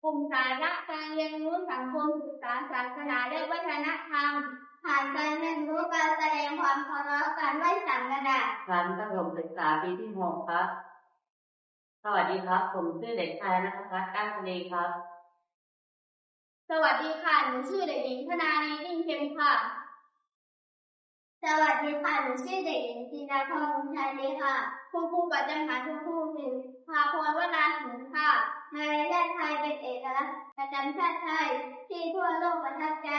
ลุ่มสาระการเรียนรู้สังคมศึกษาศาสนาและวัฒนธรรมผ่านการเรียนรู้การแสดงความเคารพการไหว้สังฆทานชั้นประถมศึกษาปีที่ 6 ครับสวัสดีครับผมชื่อเด็กชายณัฐพัฒน์ก้านทะเลครับสวัสดีค่ะหนูชื่อเด็กหญิงธนานีนิ่งเพ็งค่ะสวัสดีค่ะหนูชื่อเด็กหญิงจินดาพรบุญชัยดีค่ะคุณครูประจำชั้นคุณครูคือภาพรวนาสิงห์ค่ะมารยาทไทยเป็นเอกลักษณ์ประจำชาติไทยที่ทั่วโลกประทับใจ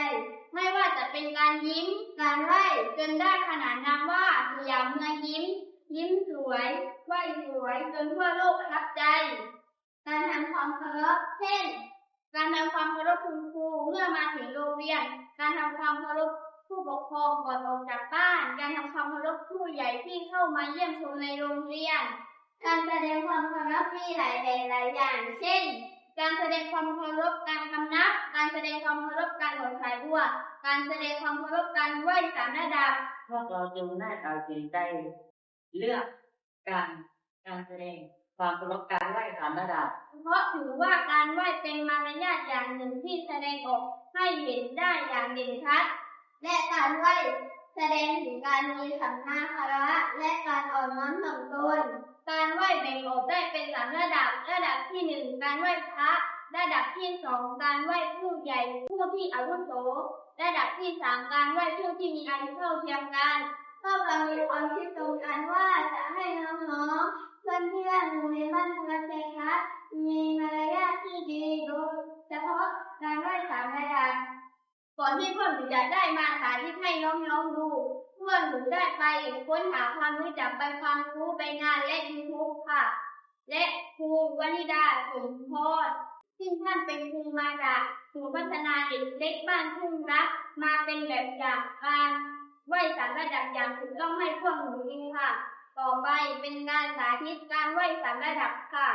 ไม่ว่าจะเป็นการยิ้มการไหว้จนได้ขนานนามว่าสยามเมืองยิ้มยิ้มสวยไหว้สวยจนทั่วโลกประทับใจการทำความเคารพเช่นการทำความเคารพคุณครูเมื่อมาถึงโรงเรียนการทำความเคารพผู้ปกครองก่อนออกจากบ้านการทำความเคารพผู้ใหญ่ที่เข้ามาเยี่ยมชมในโรงเรียนการแสดงความเคารพมีหลายแบบหลายอย่างเช่นการแสดงความเคารพการคำนับการแสดงความเคารพการอดสายบัวการแสดงความเคารพการไหว้สามระดับพวกเราจึงได้ตัดสินใจเลือกการแสดงความเคารพการไหว้สามระดับเพราะถือว่าการไหว้เป็นมารยาทอย่างหนึ่งที่แสดงออกให้เห็นได้อย่างเด่นชัดและการไหว้แสดงถึงการมีสัมมาคาระและการอ่อนน้อมถ่อมตนการไหว้แบ่งออกได้เป็น3ระดับที่1การไหว้พระระดับที่2การไหว้ผู้ใหญ่ผู้ที่อาวุโสระดับที่3การไหว้ผู้ที่มีอายุเท่าเทียมกันก็มีความคิดตรงกันว่าจะให้น้องๆเพื่อนๆโรงเรียนบ้านพระเทคัสมีมารยาทที่ดีโดยเฉพาะการไหว้สามระดับก่อนที่เพื่อนจะได้มาสาธิตให้น้องๆดูเพื่อนหนูได้ไปค้นหาความรู้จักไปฟังรู้ไปงานและยูทูบค่ะและครูวนิดาสมพรซึ่งท่านเป็นครูมาจากศูนย์พัฒนาเด็กเล็กบ้านทุ่งรักมาเป็นแบบอย่างการไหว้สามระดับอย่างถูกต้องให้พวกหนูเองค่ะต่อไปเป็นงานสาธิตการไหว้สามระดับค่ะ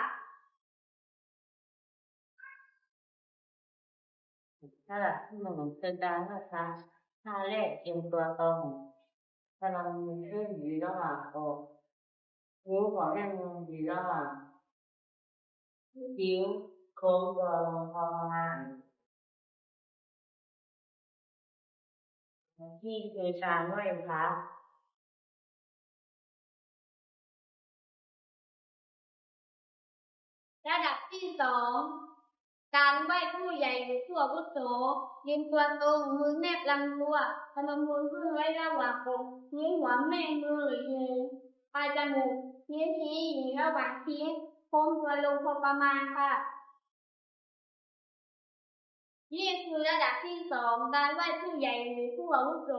ระดับที่1เป็นการไหว้พระท่าแรกเอียงตัวตรงพลังมือขึ้นอยู่ระหว่างอกนิ้วของแม่มืออยู่ระหว่างคิ้วโค้งตัวลงพอประมาณที่คือการไหว้พระระดับที่2การไหว้ผู้ใหญ่หรือผู้อาวุโสยืนตัวตรงมือแนบลำตัวพนมมือขึ้นไว้ระหว่างอกนิ้วหัวแม่มืออยู่ปลายจมูกนิ้วชี้อยู่ระหว่างคิ้วโค้งตัวลงพอประมาณค่ะนี่คือระดับที่2การไหว้ผู้ใหญ่หรือผู้อาวุโส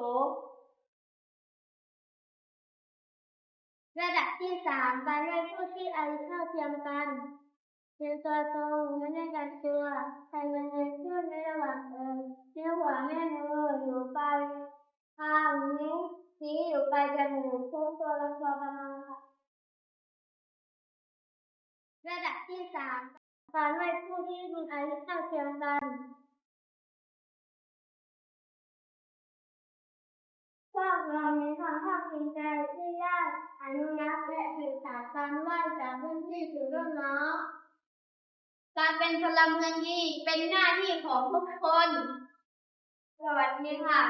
ระดับที่3การไหว้ผู้ที่อายุเท่าเทียมกันยืนตัวตรงมือแนบลำตัวใส่มือขึ้นในระหว่างนิ้วหัวแม่มืออยู่ปลายคางนิ้วชี้อยู่ปลายจมูกโค้งตัวลงพอประมาณค่ะระดับที่3การไหว้ผู้ที่มีอายุเท่าเทียมกันพวกเรามีความภาคภูมิใจที่ได้อนุรักษ์และสืบสานการไหว้จากรุ่นพี่สู่รุ่นน้องการเป็นพลเมืองดีเป็นหน้าที่ของทุกคนสวัสดีค่ะ